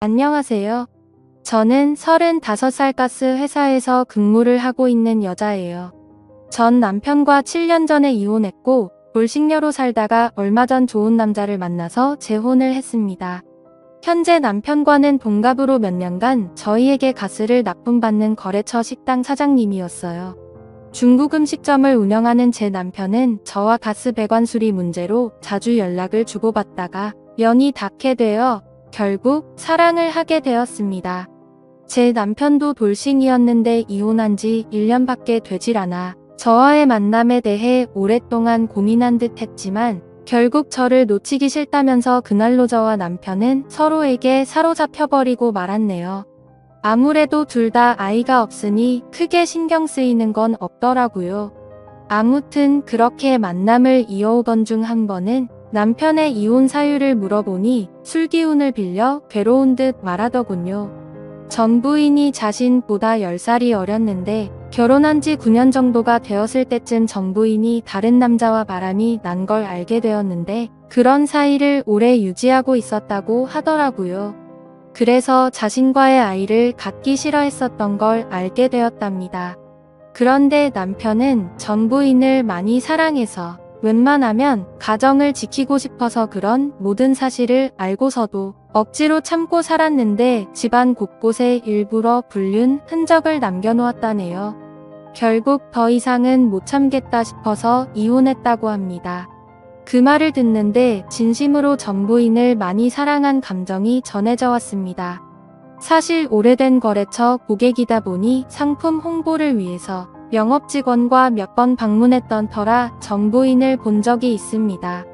안녕하세요. 저는 35살 가스 회사에서 근무를 하고 있는 여자예요. 전 남편과 7년 전에 이혼했고 돌싱녀로 살다가 얼마 전 좋은 남자를 만나서 재혼을 했습니다. 현재 남편과는 동갑으로 몇 년간 저희에게 가스를 납품받는 거래처 식당 사장님이었어요. 중국 음식점을 운영하는 제 남편은 저와 가스 배관 수리 문제로 자주 연락을 주고받다가 연이 닿게 되어 결국 사랑을 하게 되었습니다. 제 남편도 돌싱이었는데 이혼한 지 1년밖에 되질 않아 저와의 만남에 대해 오랫동안 고민한 듯 했지만 결국 저를 놓치기 싫다면서 그날로 저와 남편은 서로에게 사로잡혀버리고 말았네요. 아무래도 둘 다 아이가 없으니 크게 신경 쓰이는 건 없더라고요. 아무튼 그렇게 만남을 이어오던 중 한 번은 남편의 이혼 사유를 물어보니 술 기운을 빌려 괴로운 듯 말하더군요. 전 부인이 자신보다 10살이 어렸는데 결혼한 지 9년 정도가 되었을 때쯤 전 부인이 다른 남자와 바람이 난 걸 알게 되었는데 그런 사이를 오래 유지하고 있었다고 하더라고요. 그래서 자신과의 아이를 갖기 싫어했었던 걸 알게 되었답니다. 그런데 남편은 전 부인을 많이 사랑해서 웬만하면 가정을 지키고 싶어서 그런 모든 사실을 알고서도 억지로 참고 살았는데 집안 곳곳에 일부러 불륜 흔적을 남겨놓았다네요. 결국 더 이상은 못 참겠다 싶어서 이혼했다고 합니다. 그 말을 듣는데 진심으로 전 부인을 많이 사랑한 감정이 전해져 왔습니다. 사실 오래된 거래처 고객이다 보니 상품 홍보를 위해서 영업직원과 몇 번 방문했던 터라 전 부인을 본 적이 있습니다.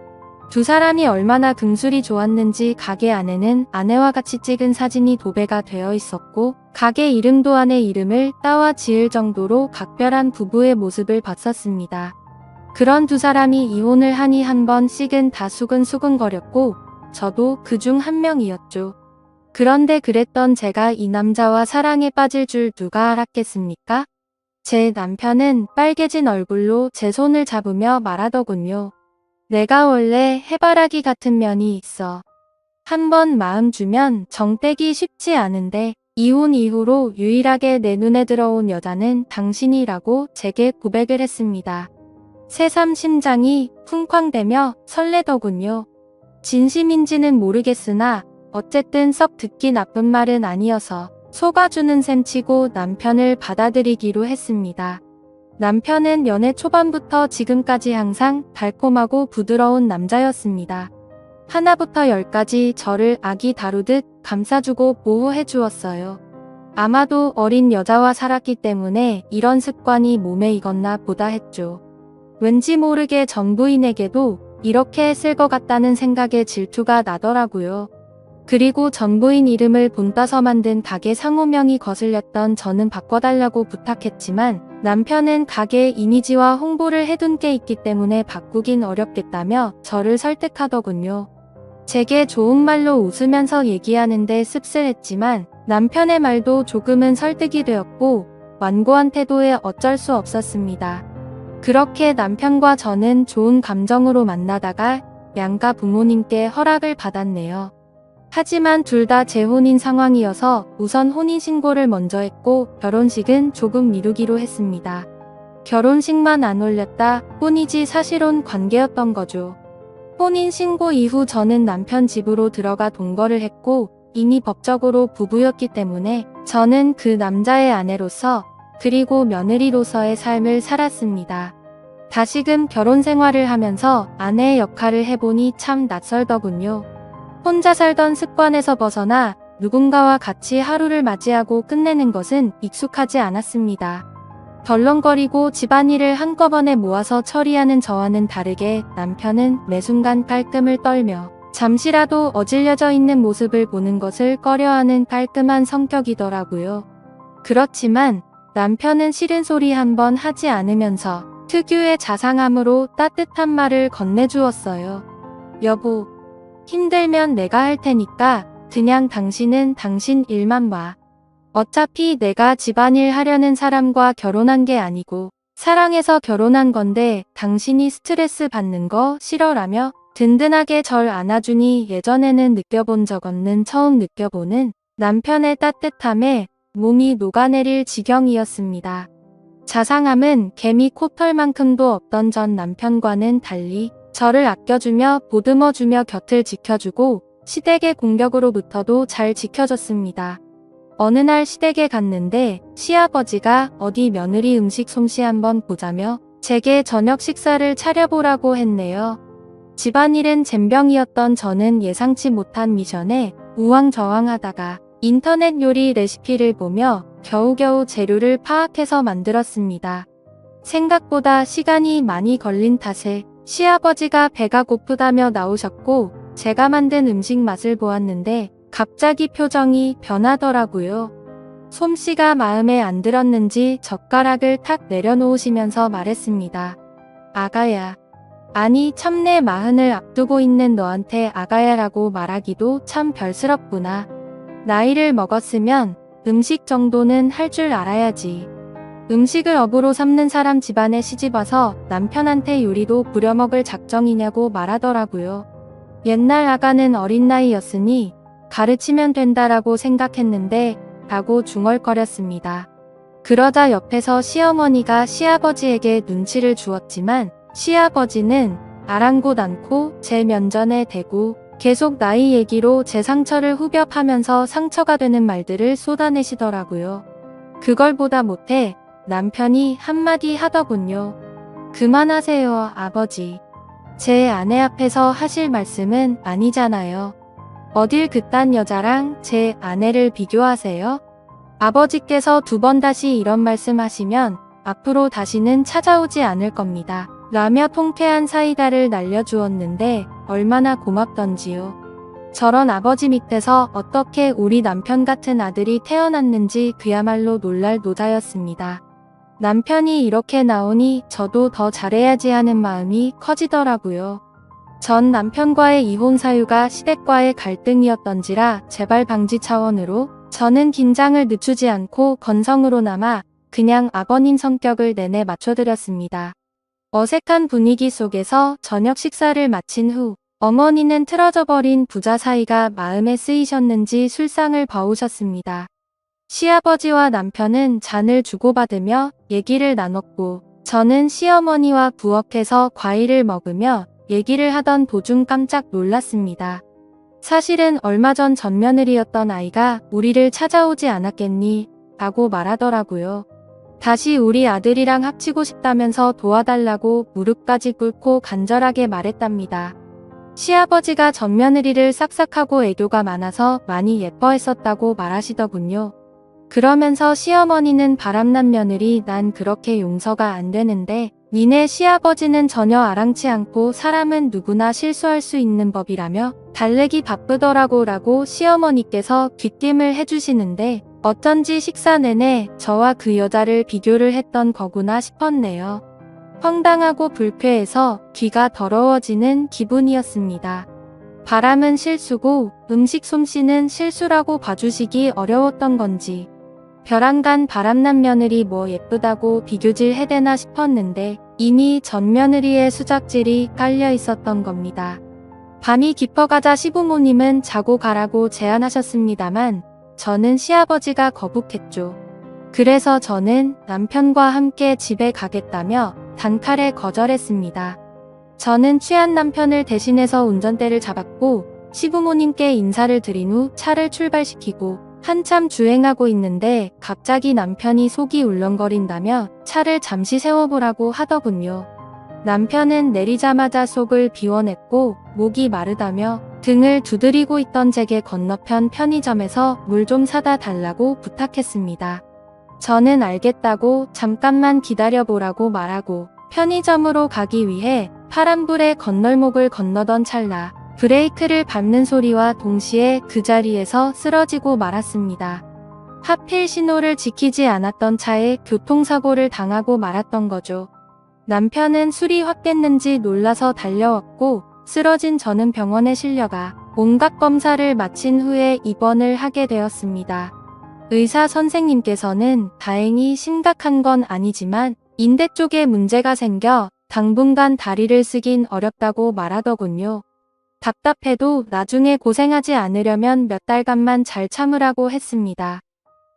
두 사람이 얼마나 금술이 좋았는지 가게 안에는 아내와 같이 찍은 사진이 도배가 되어 있었고 가게 이름도 아내 이름을 따와 지을 정도로 각별한 부부의 모습을 봤었습니다. 그런 두 사람이 이혼을 하니 한 번씩은 다 수근수근거렸고 저도 그중 한 명이었죠. 그런데 그랬던 제가 이 남자와 사랑에 빠질 줄 누가 알았겠습니까? 제 남편은 빨개진 얼굴로 제 손을 잡으며 말하더군요. 내가 원래 해바라기 같은 면이 있어. 한번 마음 주면 정 떼기 쉽지 않은데 이혼 이후로 유일하게 내 눈에 들어온 여자는 당신이라고 제게 고백을 했습니다. 새삼 심장이 쿵쾅대며 설레더군요. 진심인지는 모르겠으나 어쨌든 썩 듣기 나쁜 말은 아니어서 속아주는 셈치고 남편을 받아들이기로 했습니다. 남편은 연애 초반부터 지금까지 항상 달콤하고 부드러운 남자였습니다. 하나부터 10까지 저를 아기 다루듯 감싸주고 보호해 주었어요. 아마도 어린 여자와 살았기 때문에 이런 습관이 몸에 익었나 보다 했죠. 왠지 모르게 전 부인에게도 이렇게 했을 것 같다는 생각에 질투가 나더라고요. 그리고 전 부인 이름을 본따서 만든 가게 상호명이 거슬렸던 저는 바꿔달라고 부탁했지만 남편은 가게 이미지와 홍보를 해둔 게 있기 때문에 바꾸긴 어렵겠다며 저를 설득하더군요. 제게 좋은 말로 웃으면서 얘기하는데 씁쓸했지만 남편의 말도 조금은 설득이 되었고 완고한 태도에 어쩔 수 없었습니다. 그렇게 남편과 저는 좋은 감정으로 만나다가 양가 부모님께 허락을 받았네요. 하지만 둘 다 재혼인 상황이어서 우선 혼인신고를 먼저 했고 결혼식은 조금 미루기로 했습니다. 결혼식만 안 올렸다 뿐이지 사실혼 관계였던 거죠. 혼인신고 이후 저는 남편 집으로 들어가 동거를 했고 이미 법적으로 부부였기 때문에 저는 그 남자의 아내로서 그리고 며느리로서의 삶을 살았습니다. 다시금 결혼 생활을 하면서 아내의 역할을 해보니 참 낯설더군요. 혼자 살던 습관에서 벗어나 누군가와 같이 하루를 맞이하고 끝내는 것은 익숙하지 않았습니다. 덜렁거리고 집안일을 한꺼번에 모아서 처리하는 저와는 다르게 남편은 매 순간 깔끔을 떨며 잠시라도 어질려져 있는 모습을 보는 것을 꺼려하는 깔끔한 성격이더라고요. 그렇지만 남편은 싫은 소리 한 번 하지 않으면서 특유의 자상함으로 따뜻한 말을 건네주었어요. 여보, 힘들면 내가 할 테니까 그냥 당신은 당신 일만 봐. 어차피 내가 집안일 하려는 사람과 결혼한 게 아니고 사랑해서 결혼한 건데 당신이 스트레스 받는 거 싫어라며 든든하게 절 안아주니 예전에는 느껴본 적 없는 처음 느껴보는 남편의 따뜻함에 몸이 녹아내릴 지경이었습니다. 자상함은 개미 코털만큼도 없던 전 남편과는 달리 저를 아껴주며 보듬어주며 곁을 지켜주고 시댁의 공격으로부터도 잘 지켜줬습니다. 어느 날 시댁에 갔는데 시아버지가 어디 며느리 음식 솜씨 한번 보자며 제게 저녁 식사를 차려보라고 했네요. 집안일은 젬병이었던 저는 예상치 못한 미션에 우왕좌왕하다가 인터넷 요리 레시피를 보며 겨우겨우 재료를 파악해서 만들었습니다. 생각보다 시간이 많이 걸린 탓에 시아버지가 배가 고프다며 나오셨고 제가 만든 음식 맛을 보았는데 갑자기 표정이 변하더라고요. 솜씨가 마음에 안 들었는지 젓가락을 탁 내려놓으시면서 말했습니다. 아가야. 아니 참 내 마흔을 앞두고 있는 너한테 아가야라고 말하기도 참 별스럽구나. 나이를 먹었으면 음식 정도는 할 줄 알아야지. 음식을 업으로 삼는 사람 집안에 시집와서 남편한테 요리도 부려먹을 작정이냐고 말하더라고요. 옛날 아가는 어린 나이였으니 가르치면 된다라고 생각했는데 라고 중얼거렸습니다. 그러자 옆에서 시어머니가 시아버지에게 눈치를 주었지만 시아버지는 아랑곳 않고 제 면전에 대고 계속 나이 얘기로 제 상처를 후벼파면서 상처가 되는 말들을 쏟아내시더라고요. 그걸 보다 못해 남편이 한마디 하더군요. 그만하세요, 아버지. 제 아내 앞에서 하실 말씀은 아니잖아요. 어딜 그딴 여자랑 제 아내를 비교하세요? 아버지께서 2번 다시 이런 말씀 하시면 앞으로 다시는 찾아오지 않을 겁니다. 라며 통쾌한 사이다를 날려주었는데 얼마나 고맙던지요. 저런 아버지 밑에서 어떻게 우리 남편 같은 아들이 태어났는지 그야말로 놀랄 노자였습니다. 남편이 이렇게 나오니 저도 더 잘해야지 하는 마음이 커지더라고요. 전 남편과의 이혼 사유가 시댁과의 갈등이었던지라 재발 방지 차원으로 저는 긴장을 늦추지 않고 건성으로나마 그냥 아버님 성격을 내내 맞춰드렸습니다. 어색한 분위기 속에서 저녁 식사를 마친 후 어머니는 틀어져 버린 부자 사이가 마음에 쓰이셨는지 술상을 버우셨습니다. 시아버지와 남편은 잔을 주고받으며 얘기를 나눴고 저는 시어머니와 부엌에서 과일을 먹으며 얘기를 하던 도중 깜짝 놀랐습니다. 사실은 얼마 전 맏며느리였던 아이가 우리를 찾아오지 않았겠니? 라고 말하더라고요. 다시 우리 아들이랑 합치고 싶다면서 도와달라고 무릎까지 꿇고 간절하게 말했답니다. 시아버지가 맏며느리를 싹싹하고 애교가 많아서 많이 예뻐했었다고 말하시더군요. 그러면서 시어머니는 바람난 며느리 난 그렇게 용서가 안 되는데 니네 시아버지는 전혀 아랑치 않고 사람은 누구나 실수할 수 있는 법이라며 달래기 바쁘더라고 라고 시어머니께서 귀띔을 해주시는데 어쩐지 식사 내내 저와 그 여자를 비교를 했던 거구나 싶었네요. 황당하고 불쾌해서 귀가 더러워지는 기분이었습니다. 바람은 실수고 음식 솜씨는 실수라고 봐주시기 어려웠던 건지 벼랑간 바람난 며느리 뭐 예쁘다고 비교질 해대나 싶었는데 이미 전 며느리의 수작질이 깔려 있었던 겁니다. 밤이 깊어가자 시부모님은 자고 가라고 제안하셨습니다만 저는 시아버지가 거북했죠. 그래서 저는 남편과 함께 집에 가겠다며 단칼에 거절했습니다. 저는 취한 남편을 대신해서 운전대를 잡았고 시부모님께 인사를 드린 후 차를 출발시키고 한참 주행하고 있는데 갑자기 남편이 속이 울렁거린다며 차를 잠시 세워보라고 하더군요. 남편은 내리자마자 속을 비워냈고 목이 마르다며 등을 두드리고 있던 제게 건너편 편의점에서 물 좀 사다 달라고 부탁했습니다. 저는 알겠다고 잠깐만 기다려보라고 말하고 편의점으로 가기 위해 파란불에 건널목을 건너던 찰나 브레이크를 밟는 소리와 동시에 그 자리에서 쓰러지고 말았습니다. 하필 신호를 지키지 않았던 차에 교통사고를 당하고 말았던 거죠. 남편은 술이 확 깼는지 놀라서 달려왔고 쓰러진 저는 병원에 실려가 온갖 검사를 마친 후에 입원을 하게 되었습니다. 의사 선생님께서는 다행히 심각한 건 아니지만 인대 쪽에 문제가 생겨 당분간 다리를 쓰긴 어렵다고 말하더군요. 답답해도 나중에 고생하지 않으려면 몇 달간만 잘 참으라고 했습니다.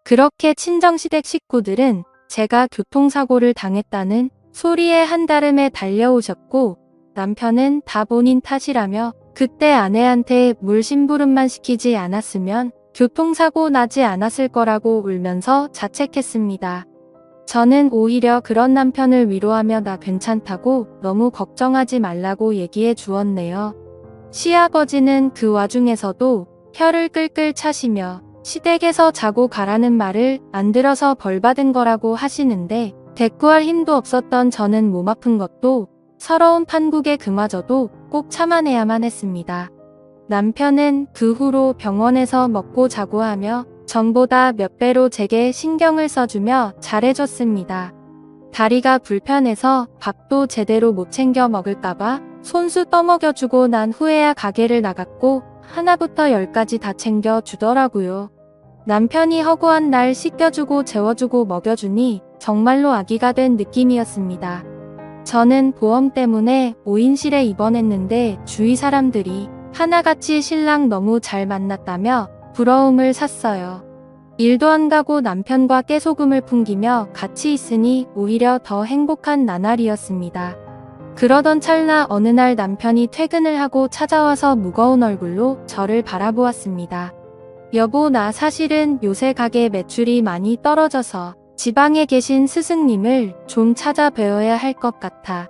그렇게 친정시댁 식구들은 제가 교통사고를 당했다는 소리에 한달음에 달려오셨고, 남편은 다 본인 탓이라며 그때 아내한테 물 심부름만 시키지 않았으면 교통사고 나지 않았을 거라고 울면서 자책했습니다. 저는 오히려 그런 남편을 위로하며 나 괜찮다고 너무 걱정하지 말라고 얘기해 주었네요. 시아버지는 그 와중에서도 혀를 끌끌 차시며 시댁에서 자고 가라는 말을 안 들어서 벌받은 거라고 하시는데, 대꾸할 힘도 없었던 저는 몸 아픈 것도 서러운 판국에 그마저도 꼭 참아내야만 했습니다. 남편은 그 후로 병원에서 먹고 자고 하며 전보다 몇 배로 제게 신경을 써주며 잘해줬습니다. 다리가 불편해서 밥도 제대로 못 챙겨 먹을까봐 손수 떠먹여주고 난 후에야 가게를 나갔고 하나부터 열까지 다 챙겨주더라고요. 남편이 허구한 날 씻겨주고 재워주고 먹여주니 정말로 아기가 된 느낌이었습니다. 저는 보험 때문에 5인실에 입원했는데 주위 사람들이 하나같이 신랑 너무 잘 만났다며 부러움을 샀어요. 일도 안 가고 남편과 깨소금을 풍기며 같이 있으니 오히려 더 행복한 나날이었습니다. 그러던 찰나 어느 날 남편이 퇴근을 하고 찾아와서 무거운 얼굴로 저를 바라보았습니다. 여보, 나 사실은 요새 가게 매출이 많이 떨어져서 지방에 계신 스승님을 좀 찾아뵈어야 할 것 같아.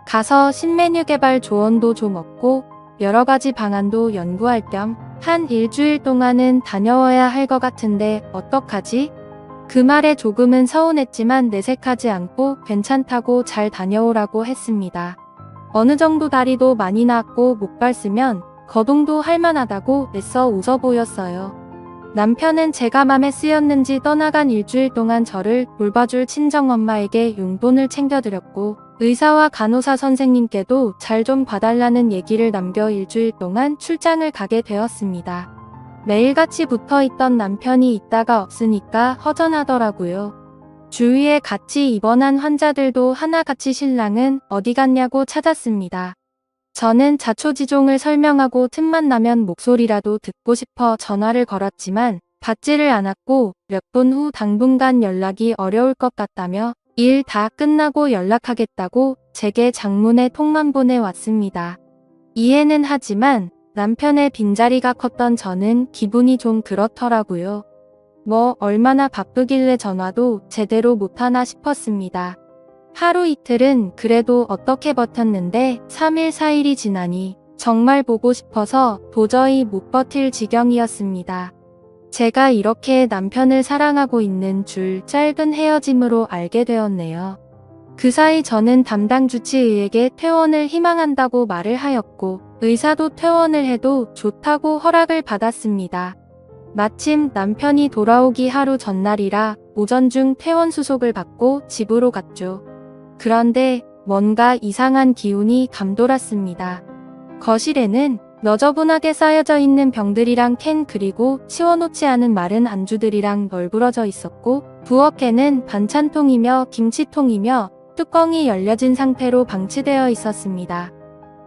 가서 신메뉴 개발 조언도 좀 얻고 여러 가지 방안도 연구할 겸 한 일주일 동안은 다녀와야 할 것 같은데 어떡하지? 그 말에 조금은 서운했지만 내색하지 않고 괜찮다고 잘 다녀오라고 했습니다. 어느 정도 다리도 많이 나았고 목발 쓰면 거동도 할만하다고 애써 웃어 보였어요. 남편은 제가 맘에 쓰였는지 떠나간 일주일 동안 저를 돌봐줄 친정엄마에게 용돈을 챙겨드렸고, 의사와 간호사 선생님께도 잘 좀 봐달라는 얘기를 남겨 일주일 동안 출장을 가게 되었습니다. 매일같이 붙어있던 남편이 있다가 없으니까 허전하더라고요. 주위에 같이 입원한 환자들도 하나같이 신랑은 어디 갔냐고 찾았습니다. 저는 자초지종을 설명하고 틈만 나면 목소리라도 듣고 싶어 전화를 걸었지만 받지를 않았고, 몇 분 후 당분간 연락이 어려울 것 같다며 일 다 끝나고 연락하겠다고 제게 장문의 톡만 보내왔습니다. 이해는 하지만 남편의 빈자리가 컸던 저는 기분이 좀 그렇더라고요. 뭐 얼마나 바쁘길래 전화도 제대로 못하나 싶었습니다. 하루 이틀은 그래도 어떻게 버텼는데 3일 4일이 지나니 정말 보고 싶어서 도저히 못 버틸 지경이었습니다. 제가 이렇게 남편을 사랑하고 있는 줄 짧은 헤어짐으로 알게 되었네요. 그 사이 저는 담당 주치의에게 퇴원을 희망한다고 말을 하였고, 의사도 퇴원을 해도 좋다고 허락을 받았습니다. 마침 남편이 돌아오기 하루 전날이라 오전 중 퇴원 수속을 받고 집으로 갔죠. 그런데 뭔가 이상한 기운이 감돌았습니다. 거실에는 너저분하게 쌓여져 있는 병들이랑 캔, 그리고 치워놓지 않은 마른 안주들이랑 널브러져 있었고, 부엌에는 반찬통이며 김치통이며 뚜껑이 열려진 상태로 방치되어 있었습니다.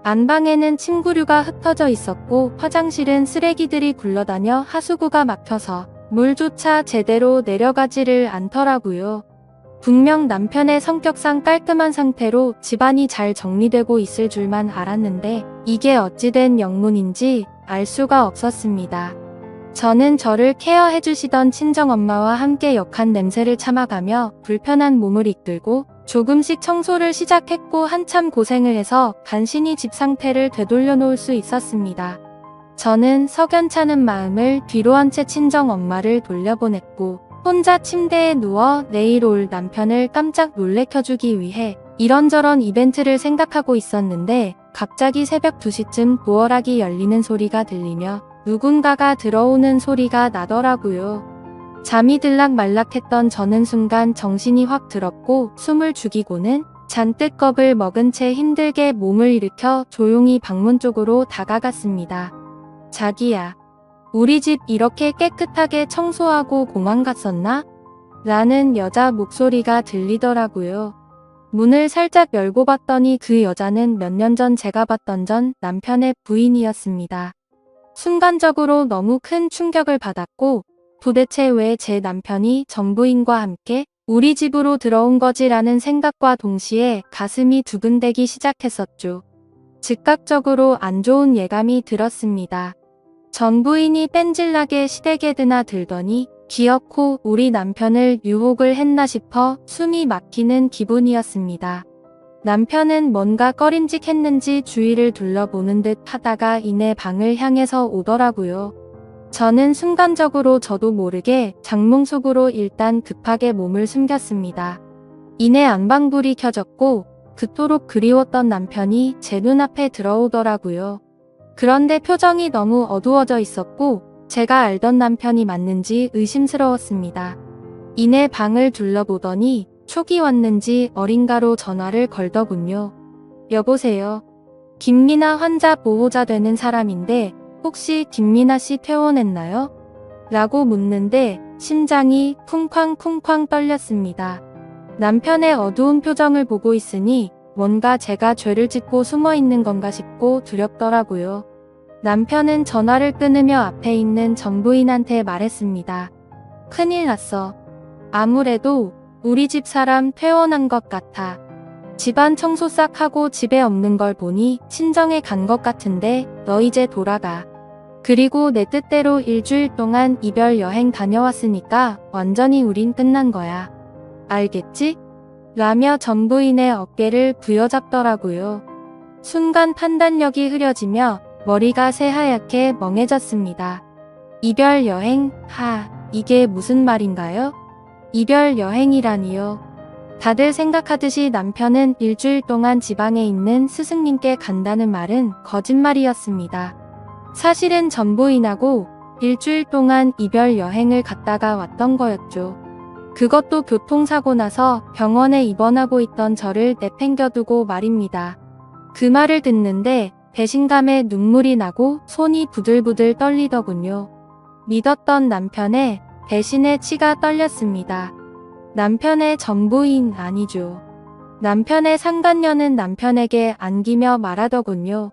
안방에는 침구류가 흩어져 있었고, 화장실은 쓰레기들이 굴러다녀 하수구가 막혀서 물조차 제대로 내려가지를 않더라고요. 분명 남편의 성격상 깔끔한 상태로 집안이 잘 정리되고 있을 줄만 알았는데 이게 어찌된 영문인지 알 수가 없었습니다. 저는 저를 케어해주시던 친정엄마와 함께 역한 냄새를 참아가며 불편한 몸을 이끌고 조금씩 청소를 시작했고, 한참 고생을 해서 간신히 집 상태를 되돌려 놓을 수 있었습니다. 저는 석연찮은 마음을 뒤로 한 채 친정엄마를 돌려보냈고, 혼자 침대에 누워 내일 올 남편을 깜짝 놀래켜주기 위해 이런저런 이벤트를 생각하고 있었는데, 갑자기 새벽 2시쯤 도어락이 열리는 소리가 들리며 누군가가 들어오는 소리가 나더라고요. 잠이 들락말락했던 저는 순간 정신이 확 들었고, 숨을 죽이고는 잔뜩 겁을 먹은 채 힘들게 몸을 일으켜 조용히 방문 쪽으로 다가갔습니다. 자기야, 우리 집 이렇게 깨끗하게 청소하고 공항 갔었나? 라는 여자 목소리가 들리더라고요. 문을 살짝 열고 봤더니 그 여자는 몇 년 전 제가 봤던 전 남편의 부인이었습니다. 순간적으로 너무 큰 충격을 받았고 도대체 왜 제 남편이 전 부인과 함께 우리 집으로 들어온 거지라는 생각과 동시에 가슴이 두근대기 시작했었죠. 즉각적으로 안 좋은 예감이 들었습니다. 전 부인이 뺀질나게 시댁에 드나 들더니 기어코 우리 남편을 유혹을 했나 싶어 숨이 막히는 기분이었습니다. 남편은 뭔가 꺼림직했는지 주위를 둘러보는 듯 하다가 이내 방을 향해서 오더라고요. 저는 순간적으로 저도 모르게 장롱 속으로 일단 급하게 몸을 숨겼습니다. 이내 안방불이 켜졌고 그토록 그리웠던 남편이 제 눈앞에 들어오더라고요. 그런데 표정이 너무 어두워져 있었고 제가 알던 남편이 맞는지 의심스러웠습니다. 이내 방을 둘러보더니 촉이 왔는지 어딘가로 전화를 걸더군요. 여보세요. 김미나 환자 보호자 되는 사람인데 혹시 김미나 씨 퇴원했나요? 라고 묻는데 심장이 쿵쾅쿵쾅 떨렸습니다. 남편의 어두운 표정을 보고 있으니 뭔가 제가 죄를 짓고 숨어 있는 건가 싶고 두렵더라고요. 남편은 전화를 끊으며 앞에 있는 전 부인한테 말했습니다. 큰일 났어. 아무래도 우리 집 사람 퇴원한 것 같아. 집안 청소 싹 하고 집에 없는 걸 보니 친정에 간 것 같은데 너 이제 돌아가. 그리고 내 뜻대로 일주일 동안 이별 여행 다녀왔으니까 완전히 우린 끝난 거야. 알겠지? 라며 전 부인의 어깨를 부여잡더라고요. 순간 판단력이 흐려지며 머리가 새하얗게 멍해졌습니다. 이별 여행? 이게 무슨 말인가요? 이별 여행이라니요. 다들 생각하듯이 남편은 일주일 동안 지방에 있는 스승님께 간다는 말은 거짓말이었습니다. 사실은 전 부인하고 일주일 동안 이별 여행을 갔다가 왔던 거였죠. 그것도 교통사고 나서 병원에 입원하고 있던 저를 내팽겨두고 말입니다. 그 말을 듣는데 배신감에 눈물이 나고 손이 부들부들 떨리더군요. 믿었던 남편의 배신의 치가 떨렸습니다. 남편의 전 부인 아니죠. 남편의 상간녀는 남편에게 안기며 말하더군요.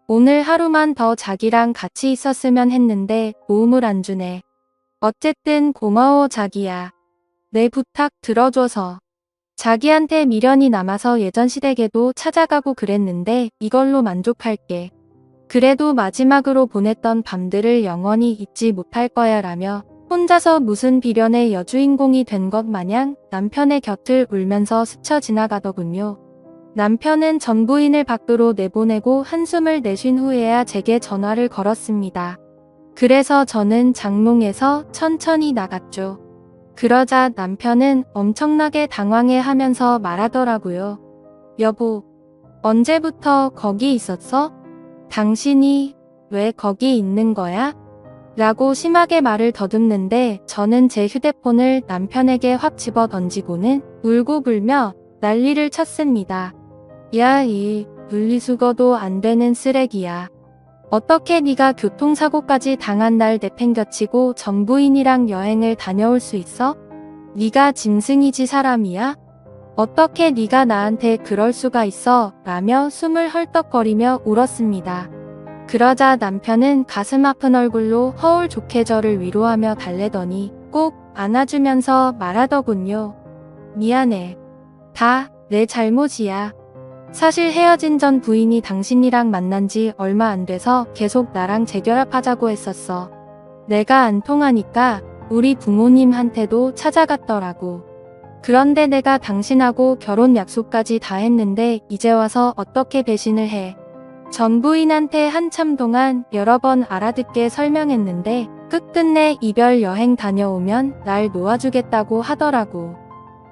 오늘 하루만 더 자기랑 같이 있었으면 했는데 도움을 안 주네. 어쨌든 고마워 자기야. 내 부탁 들어줘서. 자기한테 미련이 남아서 예전 시댁에도 찾아가고 그랬는데 이걸로 만족할게. 그래도 마지막으로 보냈던 밤들을 영원히 잊지 못할 거야 라며 혼자서 무슨 비련의 여주인공이 된 것 마냥 남편의 곁을 울면서 스쳐 지나가더군요. 남편은 전 부인을 밖으로 내보내고 한숨을 내쉰 후에야 제게 전화를 걸었습니다. 그래서 저는 장롱에서 천천히 나갔죠. 그러자 남편은 엄청나게 당황해하면서 말하더라고요. 여보, 언제부터 거기 있었어? 당신이 왜 거기 있는 거야? 라고 심하게 말을 더듬는데 저는 제 휴대폰을 남편에게 확 집어 던지고는 울고 불며 난리를 쳤습니다. 야, 이 분리수거도 안 되는 쓰레기야. 어떻게 네가 교통사고까지 당한 날 내팽겨치고 전 부인이랑 여행을 다녀올 수 있어? 네가 짐승이지 사람이야? 어떻게 네가 나한테 그럴 수가 있어? 라며 숨을 헐떡거리며 울었습니다. 그러자 남편은 가슴 아픈 얼굴로 허울 좋게 저를 위로하며 달래더니 꼭 안아주면서 말하더군요. 미안해. 다 내 잘못이야. 사실 헤어진 전 부인이 당신이랑 만난 지 얼마 안 돼서 계속 나랑 재결합하자고 했었어. 내가 안 통하니까 우리 부모님한테도 찾아갔더라고. 그런데 내가 당신하고 결혼 약속까지 다 했는데 이제 와서 어떻게 배신을 해. 전 부인한테 한참 동안 여러 번 알아듣게 설명했는데 끝끝내 이별 여행 다녀오면 날 놓아주겠다고 하더라고.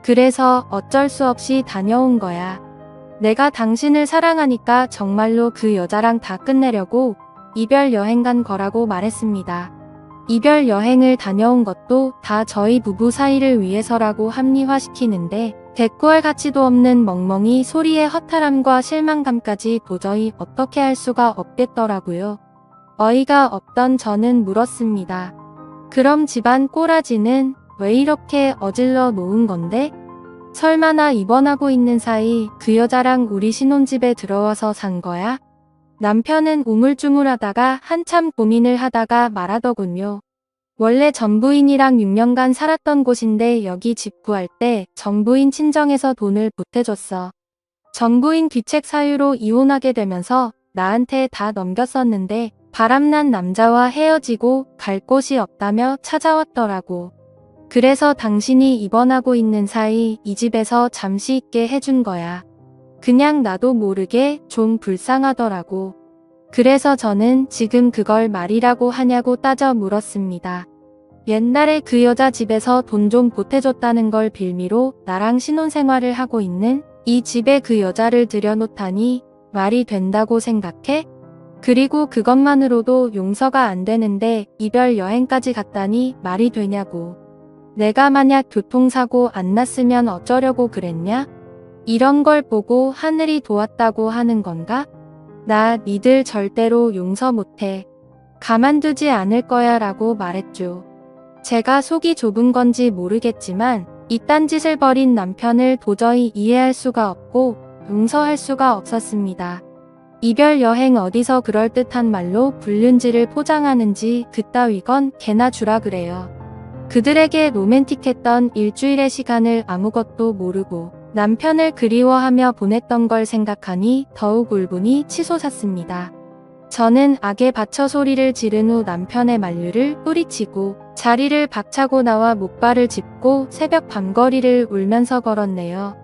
그래서 어쩔 수 없이 다녀온 거야. 내가 당신을 사랑하니까 정말로 그 여자랑 다 끝내려고 이별 여행 간 거라고 말했습니다. 이별 여행을 다녀온 것도 다 저희 부부 사이를 위해서라고 합리화시키는데 대꾸할 가치도 없는 멍멍이 소리의 허탈함과 실망감까지 도저히 어떻게 할 수가 없겠더라고요. 어이가 없던 저는 물었습니다. 그럼 집안 꼬라지는 왜 이렇게 어질러 놓은 건데? 설마 나 입원하고 있는 사이 그 여자랑 우리 신혼집에 들어와서 산 거야? 남편은 우물쭈물하다가 한참 고민을 하다가 말하더군요. 원래 전 부인이랑 6년간 살았던 곳인데 여기 집 구할 때 전 부인 친정에서 돈을 보태줬어. 전 부인 귀책 사유로 이혼하게 되면서 나한테 다 넘겼었는데 바람난 남자와 헤어지고 갈 곳이 없다며 찾아왔더라고. 그래서 당신이 입원하고 있는 사이 이 집에서 잠시 있게 해준 거야. 그냥 나도 모르게 좀 불쌍하더라고. 그래서 저는 지금 그걸 말이라고 하냐고 따져 물었습니다. 옛날에 그 여자 집에서 돈 좀 보태줬다는 걸 빌미로 나랑 신혼생활을 하고 있는 이 집에 그 여자를 들여놓다니 말이 된다고 생각해? 그리고 그것만으로도 용서가 안 되는데 이별 여행까지 갔다니 말이 되냐고. 내가 만약 교통사고 안 났으면 어쩌려고 그랬냐? 이런 걸 보고 하늘이 도왔다고 하는 건가? 나 니들 절대로 용서 못해. 가만두지 않을 거야 라고 말했죠. 제가 속이 좁은 건지 모르겠지만 이딴 짓을 벌인 남편을 도저히 이해할 수가 없고 용서할 수가 없었습니다. 이별 여행 어디서 그럴듯한 말로 불륜지를 포장하는지 그따위건 개나 주라 그래요. 그들에게 로맨틱했던 일주일의 시간을 아무것도 모르고 남편을 그리워하며 보냈던 걸 생각하니 더욱 울분이 치솟았습니다. 저는 악에 받쳐 소리를 지른 후 남편의 만류를 뿌리치고 자리를 박차고 나와 목발을 짚고 새벽 밤거리를 울면서 걸었네요.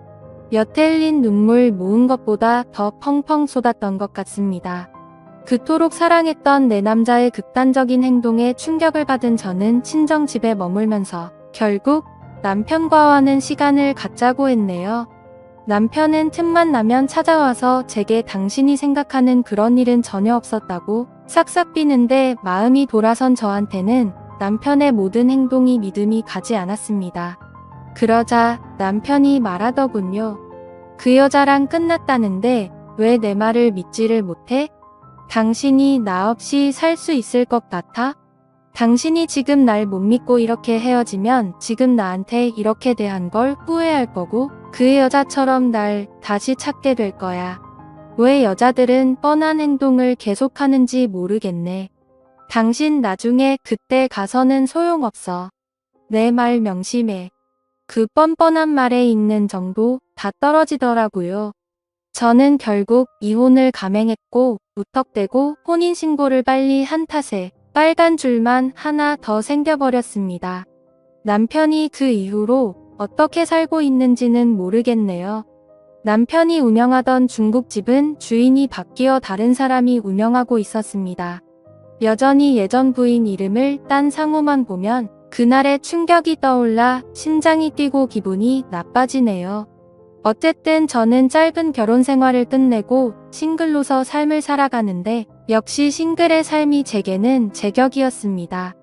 여태 흘린 눈물 모은 것보다 더 펑펑 쏟았던 것 같습니다. 그토록 사랑했던 내 남자의 극단적인 행동에 충격을 받은 저는 친정집에 머물면서 결국 남편과와는 시간을 갖자고 했네요. 남편은 틈만 나면 찾아와서 제게 당신이 생각하는 그런 일은 전혀 없었다고 싹싹 비는데 마음이 돌아선 저한테는 남편의 모든 행동이 믿음이 가지 않았습니다. 그러자 남편이 말하더군요. 그 여자랑 끝났다는데 왜 내 말을 믿지를 못해? 당신이 나 없이 살 수 있을 것 같아? 당신이 지금 날 못 믿고 이렇게 헤어지면 지금 나한테 이렇게 대한 걸 후회할 거고 그 여자처럼 날 다시 찾게 될 거야. 왜 여자들은 뻔한 행동을 계속하는지 모르겠네. 당신 나중에 그때 가서는 소용없어. 내 말 명심해. 그 뻔뻔한 말에 있는 정도 다 떨어지더라고요. 저는 결국 이혼을 감행했고 무턱대고 혼인신고를 빨리 한 탓에 빨간 줄만 하나 더 생겨버렸습니다. 남편이 그 이후로 어떻게 살고 있는지는 모르겠네요. 남편이 운영하던 중국집은 주인이 바뀌어 다른 사람이 운영하고 있었습니다. 여전히 예전 부인 이름을 딴 상호만 보면 그날의 충격이 떠올라 심장이 뛰고 기분이 나빠지네요. 어쨌든 저는 짧은 결혼 생활을 끝내고 싱글로서 삶을 살아가는데 역시 싱글의 삶이 제게는 제격이었습니다.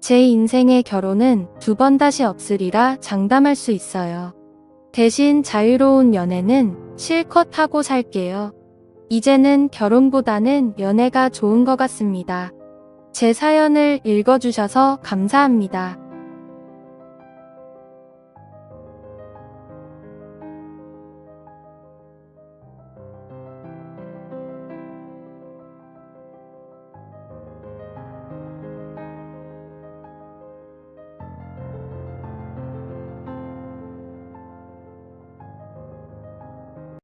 제 인생의 결혼은 2번 다시 없으리라 장담할 수 있어요. 대신 자유로운 연애는 실컷 하고 살게요. 이제는 결혼보다는 연애가 좋은 것 같습니다. 제 사연을 읽어주셔서 감사합니다.